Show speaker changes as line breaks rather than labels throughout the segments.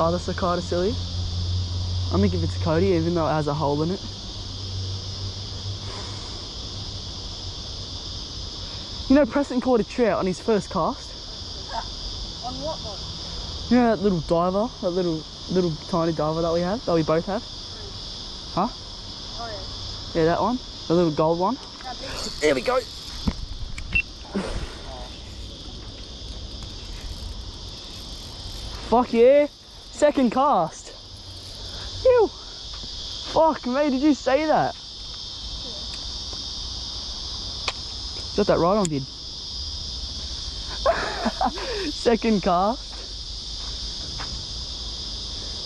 other cicada silly. I'm gonna give it to Cody even though it has a hole in it. You know, Preston caught a trout on his first cast.
On what one?
You know that little diver, that little tiny diver that we have, that we both have? Huh?
Oh
Yeah, that one. The little gold one. There we go. Fuck yeah. Second cast. Ew. Fuck, mate, did you say that? Got that right on, vid. Second cast.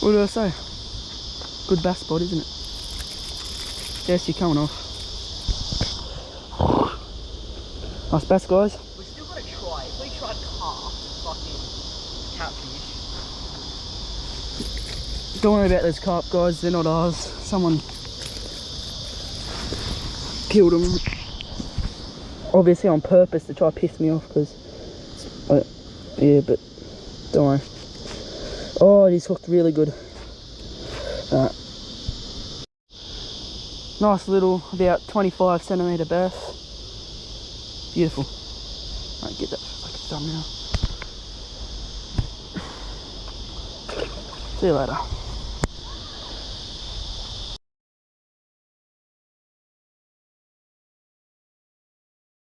What do I say? Good bass spot, isn't it? Yes, you're coming off. Nice bass, guys.
We still gotta try. If we tried carp, fucking catfish.
Don't worry about those carp, guys. They're not ours. Someone killed them. Obviously on purpose to try to piss me off, because yeah, but don't worry. Oh, he's hooked really good. Nice little, about 25 centimetre bass. Beautiful. Right, get that like a thumbnail. See you later.